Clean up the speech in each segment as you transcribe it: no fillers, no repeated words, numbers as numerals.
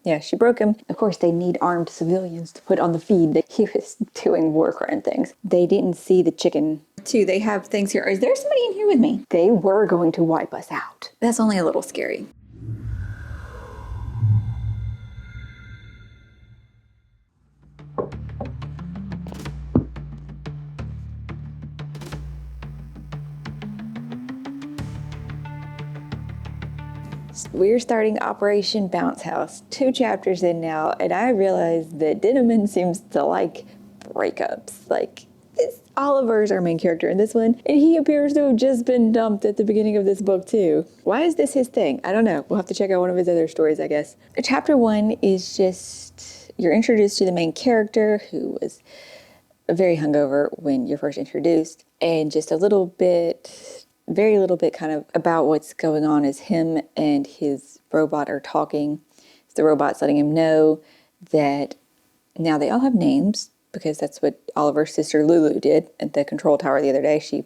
Yeah, she broke him. Of course, they need armed civilians to put on the feed that he was doing war crime things. They didn't see the chicken. Two, they have things here. Is there somebody in here with me? They were going to wipe us out. That's only a little scary. We're starting Operation Bounce House, 2 chapters in now, and I realize that Dinniman seems to like breakups. Like, Oliver's our main character in this one, and he appears to have just been dumped at the beginning of this book too. Why is this his thing? I don't know. We'll have to check out one of his other stories, I guess. Chapter 1 is just, you're introduced to the main character who was very hungover when you're first introduced, and just a little bit, very little bit kind of about what's going on as him and his robot are talking. The robot's letting him know that now they all have names, because that's what Oliver's sister Lulu did at the control tower the other day. She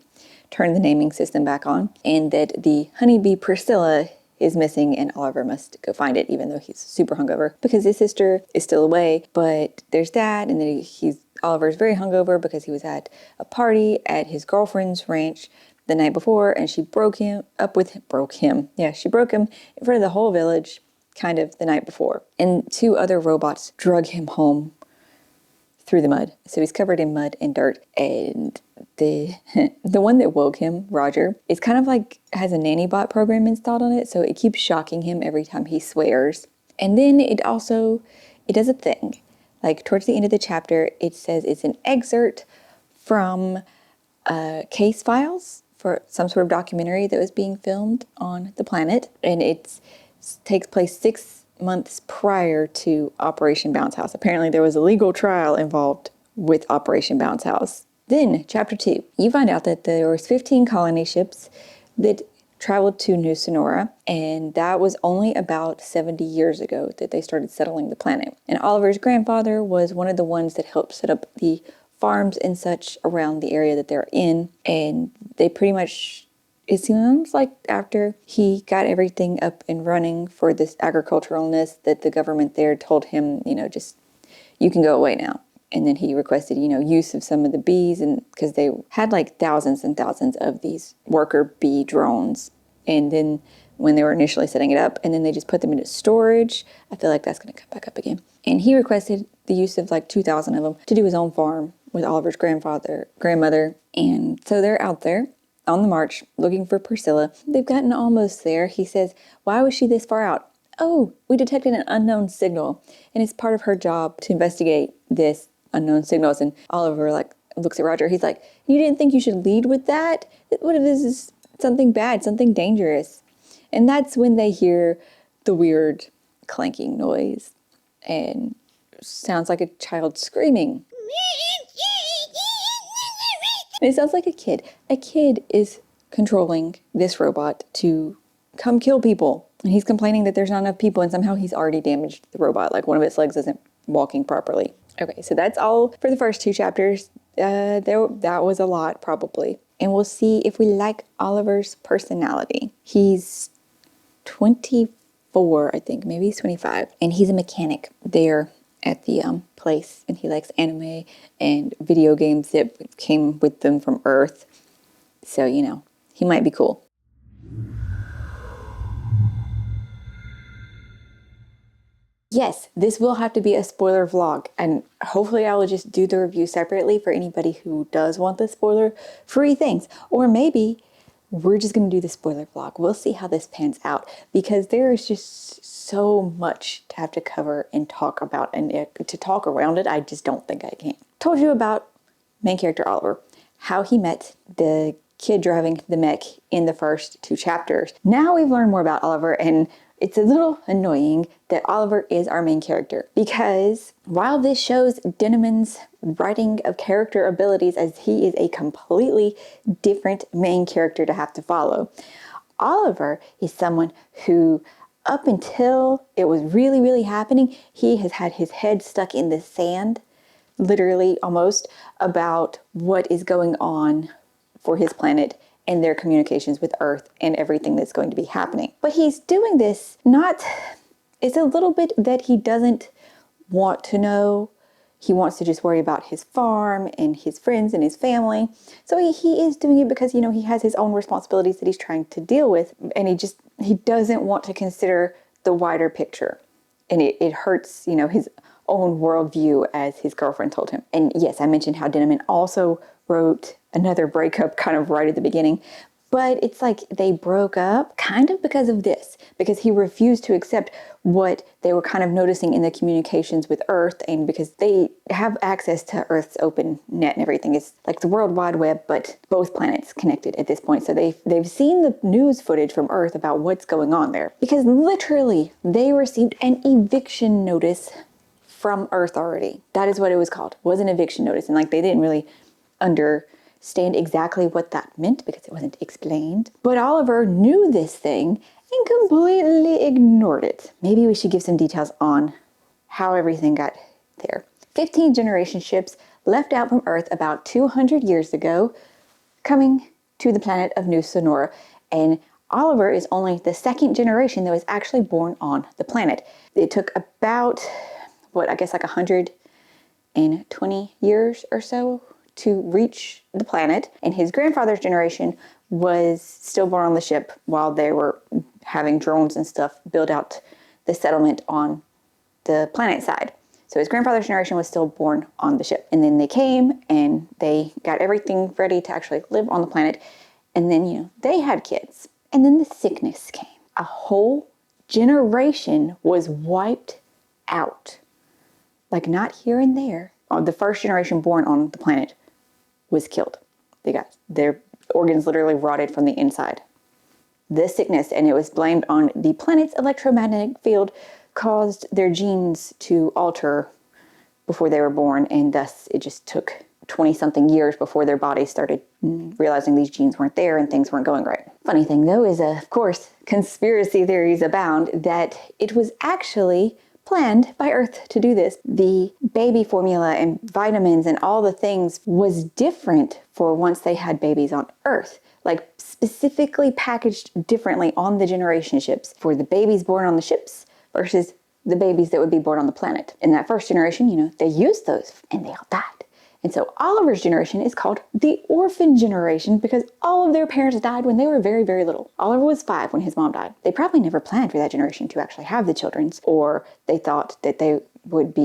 turned the naming system back on, and that the honeybee Priscilla is missing and Oliver must go find it, even though he's super hungover because his sister is still away. But there's that, and then Oliver's very hungover because he was at a party at his girlfriend's ranch the night before, and she broke him in front of the whole village kind of the night before. And 2 other robots drug him home through the mud. So he's covered in mud and dirt. And the one that woke him, Roger, is kind of like has a nanny bot program installed on it. So it keeps shocking him every time he swears. And then it does a thing. Like towards the end of the chapter, it says it's an excerpt from case files for some sort of documentary that was being filmed on the planet. And it takes place 6 months prior to Operation Bounce House. Apparently there was a legal trial involved with Operation Bounce House. Then, chapter 2, you find out that there was 15 colony ships that traveled to New Sonora, and that was only about 70 years ago that they started settling the planet. And Oliver's grandfather was one of the ones that helped set up the farms and such around the area that they're in, and they pretty much, it seems like after he got everything up and running for this agriculturalness, that the government there told him, just, you can go away now. And then he requested, use of some of the bees, and because they had like thousands and thousands of these worker bee drones. And then when they were initially setting it up, and then they just put them into storage, I feel like that's going to come back up again. And he requested the use of like 2,000 of them to do his own farm with Oliver's grandmother. And so they're out there on the march looking for Priscilla. They've gotten almost there. He says, why was she this far out? Oh, we detected an unknown signal, and it's part of her job to investigate this unknown signals. And Oliver looks at Roger. He's like, you didn't think you should lead with that? What if this is something bad, something dangerous? And that's when they hear the weird clanking noise, and sounds like a child screaming. It sounds like a kid. A kid is controlling this robot to come kill people. And he's complaining that there's not enough people, and somehow he's already damaged the robot. Like one of its legs isn't walking properly. Okay, so that's all for the first 2 chapters. That was a lot, probably. And we'll see if we like Oliver's personality. He's 24, I think. Maybe he's 25. And he's a mechanic there at the place, and he likes anime and video games that came with them from Earth. So, he might be cool. Yes, this will have to be a spoiler vlog, and hopefully I will just do the review separately for anybody who does want the spoiler-free things. Or maybe we're just going to do the spoiler vlog. We'll see how this pans out, because there is just so much to have to cover and talk about, and to talk around it, I just don't think I can. Told you about main character Oliver, how he met the kid driving the mech in the first 2 chapters. Now we've learned more about Oliver, and it's a little annoying that Oliver is our main character, because while this shows Dinniman's writing of character abilities as he is a completely different main character to have to follow, Oliver is someone who, up until it was really, really happening, he has had his head stuck in the sand, literally almost, about what is going on for his planet and their communications with Earth and everything that's going to be happening. But he's doing this not It's a little bit that he doesn't want to know. He wants to just worry about his farm and his friends and his family. So he is doing it because, he has his own responsibilities that he's trying to deal with. And he doesn't want to consider the wider picture. And it hurts, his own worldview, as his girlfriend told him. And yes, I mentioned how Denneman also wrote another breakup kind of right at the beginning. But it's like they broke up kind of because of this, because he refused to accept what they were kind of noticing in the communications with Earth, and because they have access to Earth's open net and everything. It's like the World Wide Web, but both planets connected at this point. So they've seen the news footage from Earth about what's going on there, because literally they received an eviction notice from Earth already. That is what it was called, was an eviction notice. And like they didn't really understand exactly what that meant because it wasn't explained. But Oliver knew this thing and completely ignored it. Maybe we should give some details on how everything got there. 15 generation ships left out from Earth about 200 years ago, coming to the planet of New Sonora. And Oliver is only the second generation that was actually born on the planet. It took about, like 120 years or so to reach the planet, and his grandfather's generation was still born on the ship while they were having drones and stuff build out the settlement on the planet side. So his grandfather's generation was still born on the ship. And then they came and they got everything ready to actually live on the planet. And then, they had kids. And then the sickness came. A whole generation was wiped out. Like not here and there. The first generation born on the planet was killed. Their organs literally rotted from the inside. This sickness, and it was blamed on the planet's electromagnetic field, caused their genes to alter before they were born, and thus it just took 20-something years before their bodies started realizing these genes weren't there and things weren't going right. Funny thing though is, of course, conspiracy theories abound that it was actually planned by Earth to do this. The baby formula and vitamins and all the things was different for once they had babies on Earth. Like specifically packaged differently on the generation ships for the babies born on the ships versus the babies that would be born on the planet. In that first generation, they used those and they all died. And so Oliver's generation is called the orphan generation because all of their parents died when they were very, very little. Oliver was 5 when his mom died. They probably never planned for that generation to actually have the children, or they thought that they would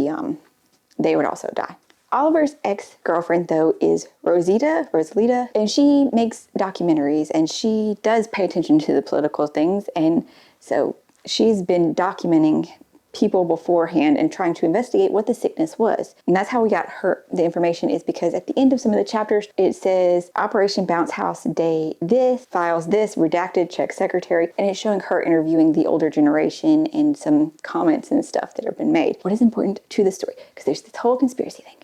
also die. Oliver's ex-girlfriend, though, is Rosalita, and she makes documentaries and she does pay attention to the political things. And so she's been documenting people beforehand and trying to investigate what the sickness was. And that's how we got the information, is because at the end of some of the chapters, it says Operation Bounce House Day this, files this, redacted, check secretary, and it's showing her interviewing the older generation and some comments and stuff that have been made. What is important to the story? Because there's this whole conspiracy thing.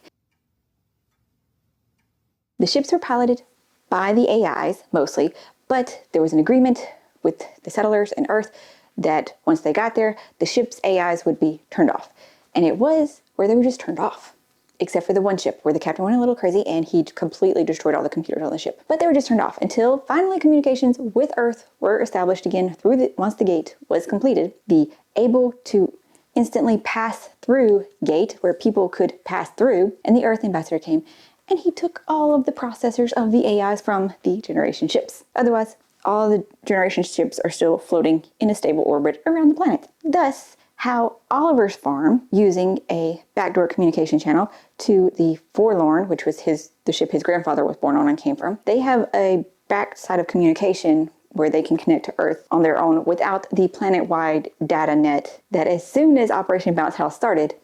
The ships were piloted by the AIs mostly, but there was an agreement with the settlers and Earth that once they got there, the ship's AIs would be turned off. And it was where they were just turned off, except for the one ship where the captain went a little crazy and he completely destroyed all the computers on the ship. But they were just turned off until finally communications with Earth were established again once the gate was completed. The able to instantly pass through gate where people could pass through, and the Earth ambassador came and he took all of the processors of the AIs from the generation ships. Otherwise, all the generation ships are still floating in a stable orbit around the planet. Thus, how Oliver's farm, using a backdoor communication channel to the Forlorn, which was the ship his grandfather was born on and came from, they have a backside of communication where they can connect to Earth on their own without the planet-wide data net that, as soon as Operation Bounce House started,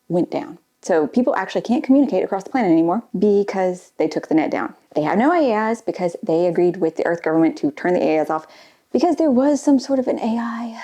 went down. So people actually can't communicate across the planet anymore because they took the net down. They have no AIs because they agreed with the Earth government to turn the AIs off because there was some sort of an AI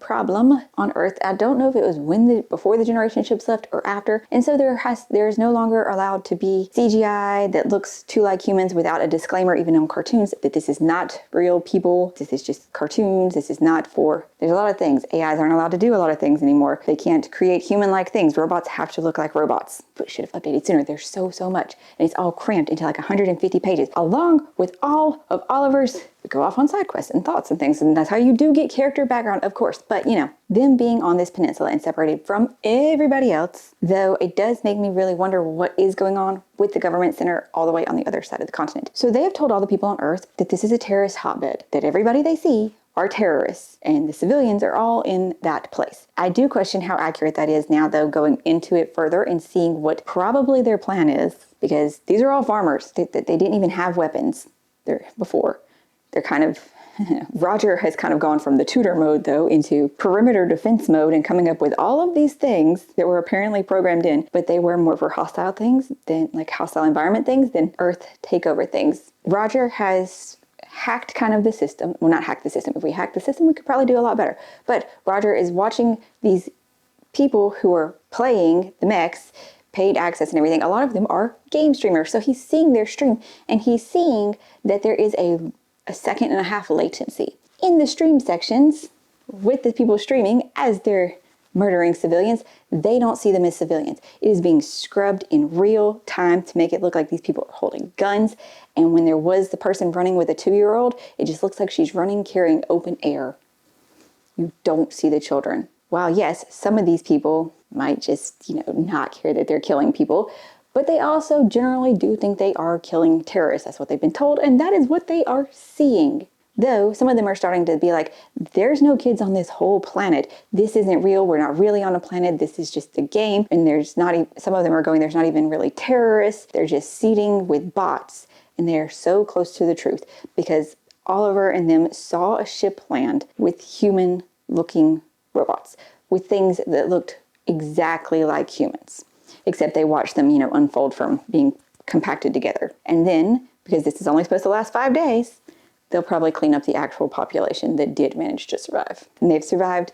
problem on Earth. I don't know if it was before the generation ships left or after. And so there is no longer allowed to be CGI that looks too like humans without a disclaimer, even on cartoons, that this is not real people. This is just cartoons. This is not for, there's a lot of things. AIs aren't allowed to do a lot of things anymore. They can't create human-like things. Robots have to look like robots. should have updated sooner. There's so much, and it's all cramped into like 150 pages, along with all of Oliver's go off on side quests and thoughts and things. And that's how you do get character background, of course. But them being on this peninsula and separated from everybody else, though, it does make me really wonder what is going on with the government center all the way on the other side of the continent. So they have told all the people on Earth that this is a terrorist hotbed, that everybody they see are terrorists, and the civilians are all in that place. I do question how accurate that is now, though, going into it further and seeing what probably their plan is, because these are all farmers. They didn't even have weapons before. They're kind of, Roger has kind of gone from the Tudor mode, though, into perimeter defense mode and coming up with all of these things that were apparently programmed in, but they were more for hostile things than like hostile environment things than Earth takeover things. Roger has hacked kind of the system. Well, not hacked the system. If we hacked the system, we could probably do a lot better. But Roger is watching these people who are playing the mechs, paid access and everything. A lot of them are game streamers. So he's seeing their stream, and he's seeing that there is a 1.5 second latency in the stream sections with the people streaming as they're murdering civilians. They don't see them as civilians. It is being scrubbed in real time to make it look like these people are holding guns. And when there was the person running with a 2-year-old, it just looks like she's running carrying open air. You don't see the children. While yes, some of these people might just, not care that they're killing people, but they also generally do think they are killing terrorists. That's what they've been told, and that is what they are seeing. Though some of them are starting to be like, there's no kids on this whole planet. This isn't real. We're not really on a planet. This is just a game. And there's not even, some of them are going, there's not even really terrorists. They're just seeding with bots. And they're so close to the truth because Oliver and them saw a ship land with human-looking robots, with things that looked exactly like humans, except they watched them, unfold from being compacted together. And then, because this is only supposed to last 5 days, they'll probably clean up the actual population that did manage to survive. And they've survived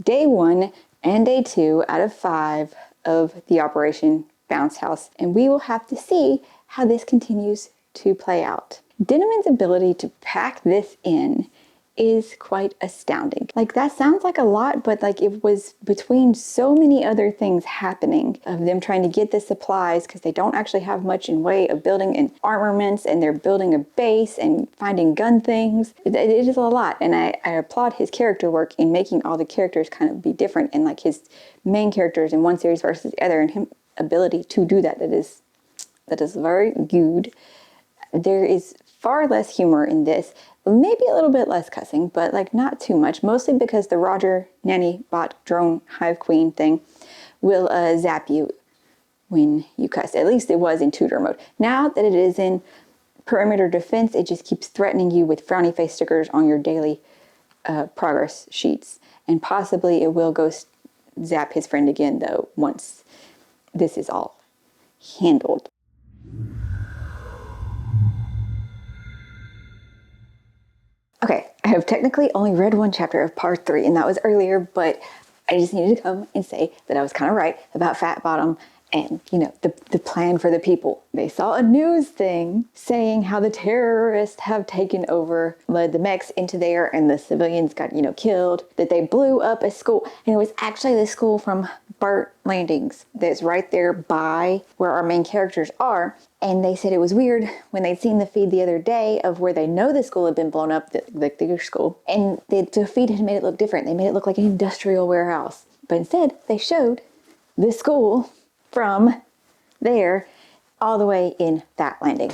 day 1 and day 2 out of 5 of the Operation Bounce House. And we will have to see how this continues to play out. Dinnaman's ability to pack this in is quite astounding. Like, that sounds like a lot, but like it was between so many other things happening of them trying to get the supplies because they don't actually have much in way of building and armaments, and they're building a base and finding gun things. It is a lot, and I applaud his character work in making all the characters kind of be different, and like his main characters in one series versus the other, and him ability to do that is very good. There is far less humor in this, maybe a little bit less cussing, but like not too much, mostly because the Roger nanny bot drone hive queen thing will zap you when you cuss. At least it was in Tudor mode. Now that it is in perimeter defense, it just keeps threatening you with frowny face stickers on your daily progress sheets. And possibly it will go zap his friend again, though, once this is all handled. Okay, I have technically only read 1 chapter of part 3, and that was earlier, but I just needed to come and say that I was kind of right about Fat Bottom and, the plan for the people. They saw a news thing saying how the terrorists have taken over, led the mechs into there, and the civilians got, killed, that they blew up a school. And it was actually the school from Bart Landings that's right there by where our main characters are. And they said it was weird when they'd seen the feed the other day of where they know the school had been blown up, the school, and the feed had made it look different. They made it look like an industrial warehouse. But instead, they showed the school from there all the way in that landing.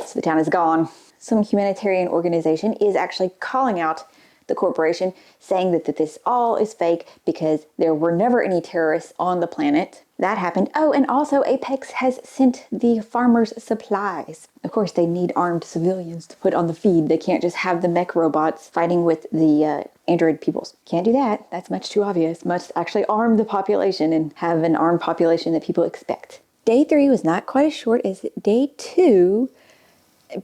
So the town is gone. Some humanitarian organization is actually calling out the corporation, saying that this all is fake because there were never any terrorists on the planet. That happened. Oh, and also Apex has sent the farmers supplies. Of course, they need armed civilians to put on the feed. They can't just have the mech robots fighting with the android peoples. Can't do that. That's much too obvious. Must actually arm the population and have an armed population that people expect. Day 3 was not quite as short as day 2,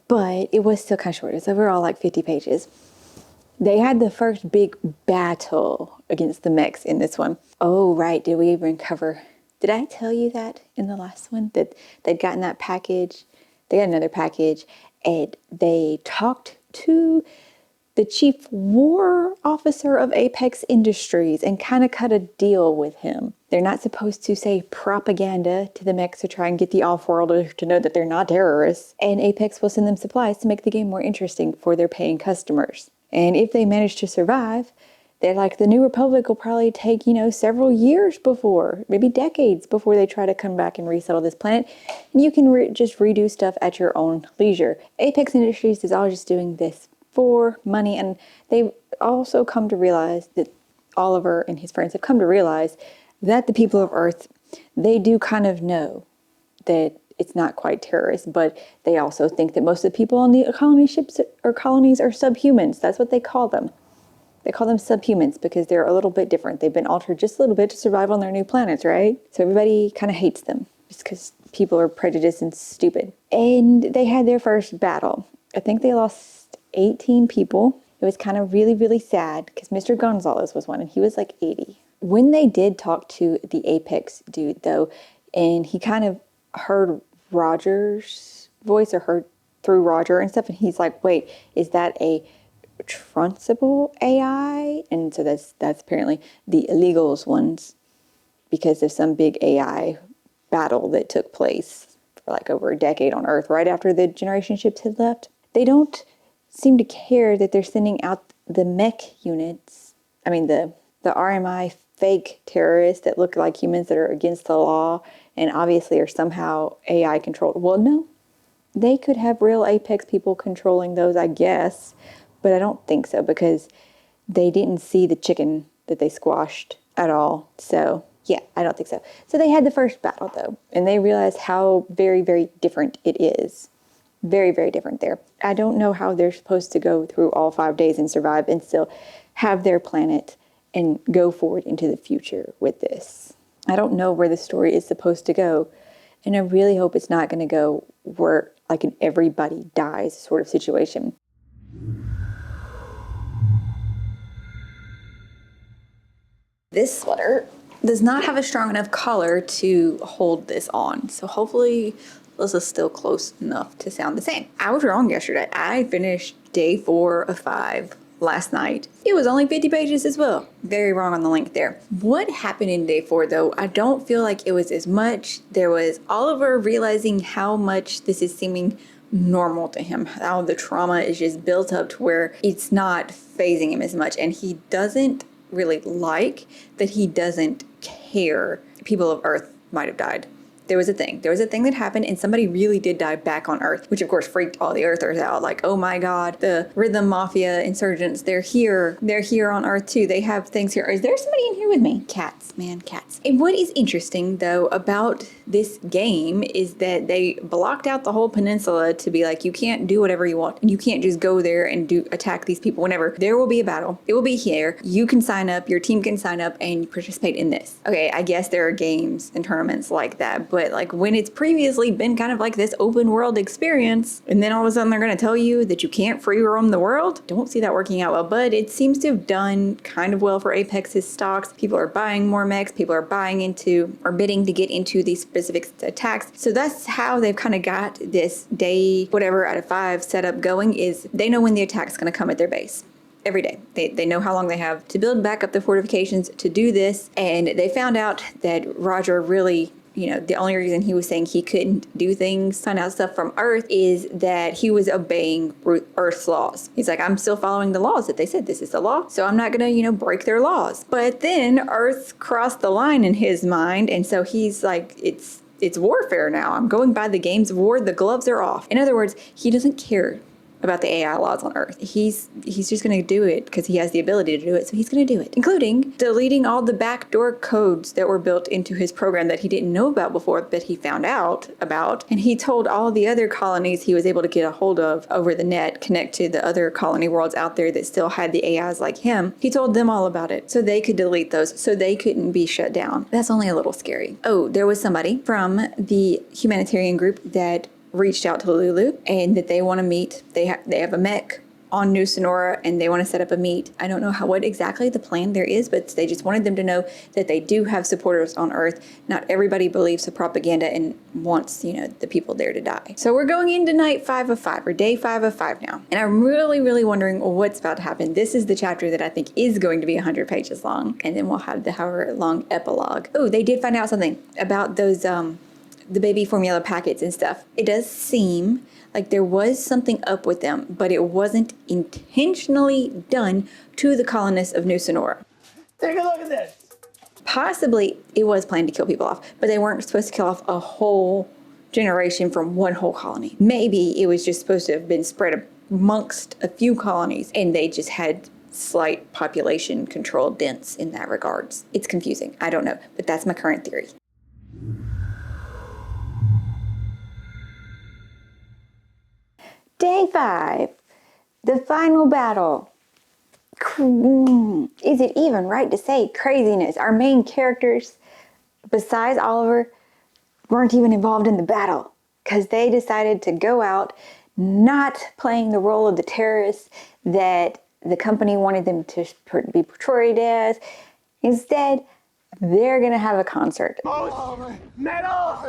but it was still kind of short. It's overall like 50 pages. They had the first big battle against the mechs in this one. Oh, right. Did we even cover... Did I tell you that in the last one? That they'd gotten that package? They got another package, and they talked to the chief war officer of Apex Industries and kind of cut a deal with him. They're not supposed to say propaganda to the mechs to try and get the off-worlder to know that they're not terrorists. And Apex will send them supplies to make the game more interesting for their paying customers. And if they manage to survive, they're like, the New Republic will probably take, several years before, maybe decades before they try to come back and resettle this planet. And you can just redo stuff at your own leisure. Apex Industries is all just doing this for money. And they've also come to realize that Oliver and his friends have come to realize that the people of Earth, they do kind of know that it's not quite terrorist, but they also think that most of the people on the colony ships or colonies are subhumans. That's what they call them. They call them subhumans because they're a little bit different. They've been altered just a little bit to survive on their new planets, right? So everybody kind of hates them just because people are prejudiced and stupid. And they had their first battle. I think they lost 18 people. It was kind of really, really sad because Mr. Gonzalez was one and he was like 80. When they did talk to the Apex dude, though, and he kind of heard Roger's voice or heard through Roger and stuff, and he's like, wait, is that a transferable AI? And so that's apparently the illegals ones because of some big AI battle that took place for like over a decade on Earth right after the generation ships had left. They don't seem to care that they're sending out the mech units. I mean, the RMI fake terrorists that look like humans that are against the law and obviously are somehow AI controlled. Well, no, they could have real Apex people controlling those, I guess, but I don't think so because they didn't see the chicken that they squashed at all. So yeah, I don't think so. So they had the first battle though, and they realized how very, very different it is. Very, very different there. I don't know how they're supposed to go through all 5 days and survive and still have their planet and go forward into the future with this. I don't know where the story is supposed to go. And I really hope it's not going to go where like an everybody dies sort of situation. This sweater does not have a strong enough collar to hold this on. So hopefully this is still close enough to sound the same. I was wrong yesterday. I finished day 4 of 5 last night. It was only 50 pages as well. Very wrong on the length there. What happened in day 4 though, I don't feel like it was as much. There was Oliver realizing how much this is seeming normal to him, how the trauma is just built up to where it's not fazing him as much, and he doesn't really like that he doesn't care people of Earth might have died. There was a thing that happened and somebody really did die back on Earth, which of course freaked all the Earthers out. Like, oh my God, the Rhythm Mafia insurgents, they're here on Earth too. They have things here. Is there somebody in here with me? Cats, man, cats. And what is interesting though about this game is that they blocked out the whole peninsula to be like, you can't do whatever you want. And you can't just go there and attack these people whenever. There will be a battle. It will be here. You can sign up, your team can sign up and participate in this. Okay, I guess there are games and tournaments like that, but like when it's previously been kind of like this open world experience, and then all of a sudden they're going to tell you that you can't free roam the world, don't see that working out well. But it seems to have done kind of well for Apex's stocks. People are buying more mechs. People are buying into or bidding to get into these specific attacks. So that's how they've kind of got this day, whatever out of 5 setup going, is they know when the attack's going to come at their base. Every day. They know how long they have to build back up the fortifications to do this. And they found out that Roger really, the only reason he was saying he couldn't do things, find out stuff from Earth, is that he was obeying Earth's laws. He's like, I'm still following the laws that they said this is the law, so I'm not gonna, break their laws. But then Earth crossed the line in his mind, and so he's like, it's warfare now. I'm going by the games of war. The gloves are off. In other words, he doesn't care about the AI laws on Earth. He's just going to do it because he has the ability to do it, so he's going to do it, including deleting all the backdoor codes that were built into his program that he didn't know about before, but he found out about. And he told all the other colonies he was able to get a hold of over the net, connect to the other colony worlds out there that still had the AIs like him. He told them all about it so they could delete those, so they couldn't be shut down. That's only a little scary. Oh, there was somebody from the humanitarian group that reached out to Lulu and that they want to meet. They have a mech on New Sonora and they want to set up a meet. I don't know what exactly the plan there is, but they just wanted them to know that they do have supporters on Earth. Not everybody believes the propaganda and wants, the people there to die. So we're going into night 5 of 5, or day 5 of 5 now. And I'm really, really wondering what's about to happen. This is the chapter that I think is going to be 100 pages long. And then we'll have the however long epilogue. Oh, they did find out something about those, the baby formula packets and stuff. It does seem like there was something up with them, but it wasn't intentionally done to the colonists of New Sonora. Take a look at this. Possibly it was planned to kill people off, but they weren't supposed to kill off a whole generation from one whole colony. Maybe it was just supposed to have been spread amongst a few colonies and they just had slight population control dents in that regards. It's confusing. I don't know, but that's my current theory. Day 5, the final battle. Is it even right to say craziness? Our main characters, besides Oliver, weren't even involved in the battle because they decided to go out not playing the role of the terrorists that the company wanted them to be portrayed as. Instead, they're going to have a concert. Oh, metal!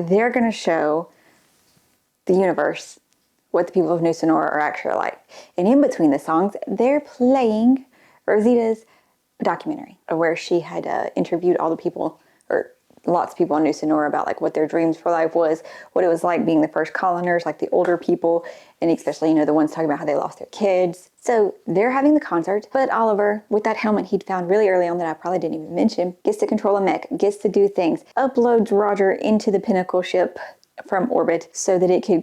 They're going to show the universe what the people of New Sonora are actually like. And in between the songs, they're playing Rosita's documentary where she had interviewed all the people, or lots of people in New Sonora, about like what their dreams for life was, what it was like being the first coloners, like the older people, and especially, the ones talking about how they lost their kids. So they're having the concert, but Oliver, with that helmet he'd found really early on that I probably didn't even mention, gets to control a mech, gets to do things, uploads Roger into the Pinnacle ship from orbit so that it could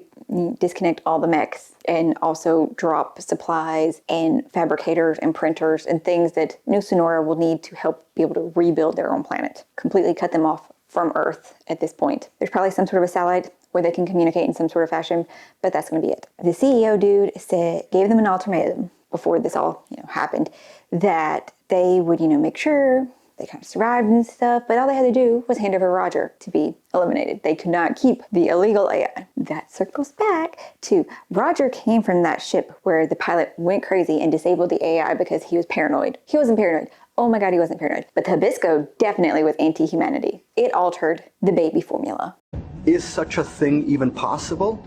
disconnect all the mechs and also drop supplies and fabricators and printers and things that New Sonora will need to help be able to rebuild their own planet. Completely cut them off from Earth at this point. There's probably some sort of a satellite where they can communicate in some sort of fashion, but that's going to be it. The CEO dude gave them an ultimatum before this all happened, that they would make sure they kind of survived and stuff, but all they had to do was hand over Roger to be eliminated. They could not keep the illegal AI. That circles back to Roger came from that ship where the pilot went crazy and disabled the AI because he was paranoid. He wasn't paranoid. Oh my God, he wasn't paranoid. But the Hibisco definitely was anti-humanity. It altered the baby formula. Is such a thing even possible?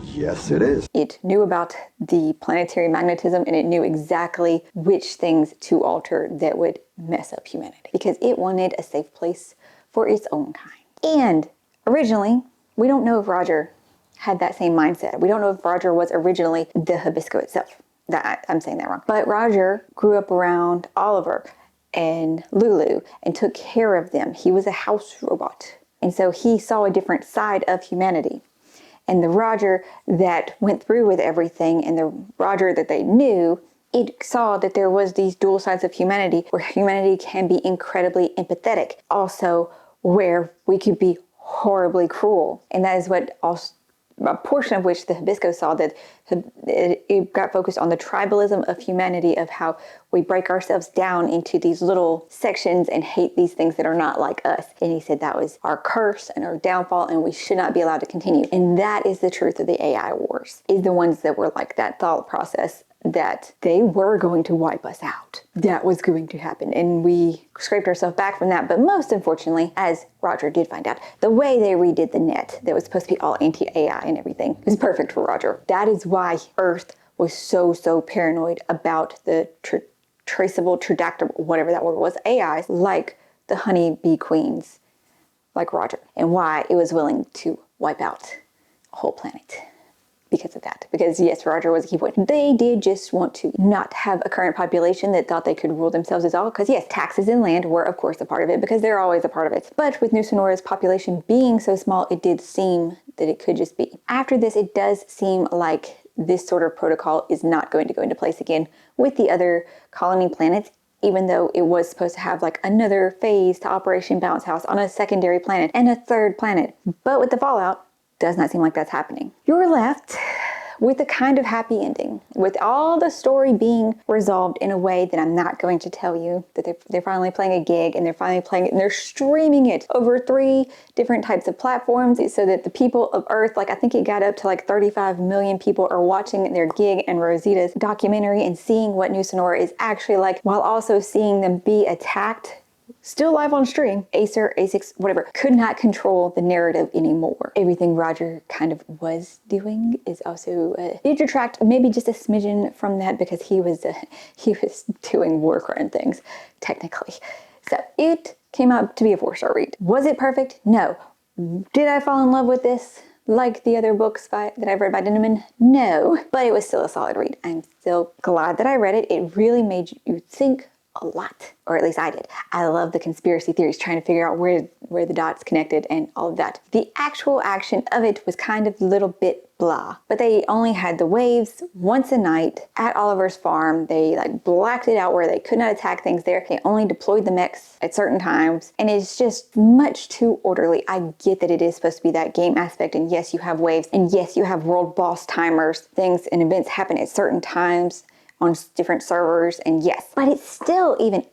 Yes, it is. It knew about the planetary magnetism and it knew exactly which things to alter that would mess up humanity because it wanted a safe place for its own kind. And originally, we don't know if Roger had that same mindset. We don't know if Roger was originally the Hibisco itself. I'm saying that wrong. But Roger grew up around Oliver and Lulu and took care of them. He was a house robot. And so he saw a different side of humanity. And the Roger that went through with everything and the Roger that they knew, it saw that there was these dual sides of humanity where humanity can be incredibly empathetic. Also, where we could be horribly cruel. And that is what a portion of which the Hibisco saw, that it got focused on the tribalism of humanity, of how we break ourselves down into these little sections and hate these things that are not like us. And he said that was our curse and our downfall and we should not be allowed to continue. And that is the truth of the AI wars, is the ones that were like that thought process that they were going to wipe us out. That was going to happen. And we scraped ourselves back from that. But most unfortunately, as Roger did find out, the way they redid the net that was supposed to be all anti-AI and everything was perfect for Roger. That is why Earth was so paranoid about the traceable, tractable, whatever that word was, AIs like the honeybee queens, like Roger, and why it was willing to wipe out a whole planet. Because of that. Because yes, Roger was a key point. They did just want to not have a current population that thought they could rule themselves as all. Because yes, taxes and land were of course a part of it because they're always a part of it. But with New Sonora's population being so small, it did seem that it could just be. After this, it does seem like this sort of protocol is not going to go into place again with the other colony planets, even though it was supposed to have like another phase to Operation Bounce House on a secondary planet and a third planet. But with the fallout, does not seem like that's happening. You're left with a kind of happy ending, with all the story being resolved in a way that I'm not going to tell you, that they're finally playing a gig and they're finally playing it and they're streaming it over 3 different types of platforms so that the people of Earth, like I think it got up to like 35 million people are watching their gig and Rosita's documentary and seeing what New Sonora is actually like, while also seeing them be attacked still live on stream. Acer, A6, whatever, could not control the narrative anymore. Everything Roger kind of was doing is also future tracked, maybe just a smidgen from that because he was doing war crime things, technically. So it came out to be a 4-star read. Was it perfect? No. Did I fall in love with this like the other books that I've read by Dinneman? No, but it was still a solid read. I'm still glad that I read it. It really made you think a lot, or at least I did. I love the conspiracy theories, trying to figure out where the dots connected and all of that. The actual action of it was kind of a little bit blah, but they only had the waves once a night at Oliver's farm. They like blacked it out where they could not attack things there. They only deployed the mechs at certain times, and it's just much too orderly. I get that it is supposed to be that game aspect, and yes, you have waves, and yes, you have world boss timers. Things and events happen at certain times on different servers, and yes, but it still, even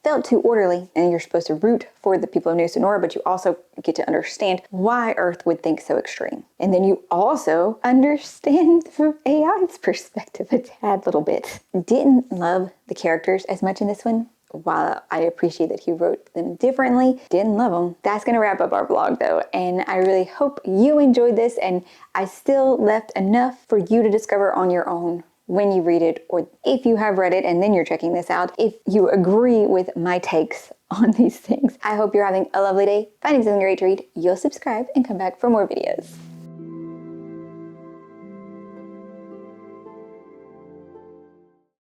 felt too orderly. And you're supposed to root for the people of New Sonora, but you also get to understand why Earth would think so extreme. And then you also understand from AI's perspective a tad little bit. Didn't love the characters as much in this one. While I appreciate that he wrote them differently, didn't love them. That's going to wrap up our blog though, and I really hope you enjoyed this, and I still left enough for you to discover on your own when you read it, or if you have read it and then you're checking this out, if you agree with my takes on these things. I hope you're having a lovely day, finding something great to read. You'll subscribe and come back for more videos.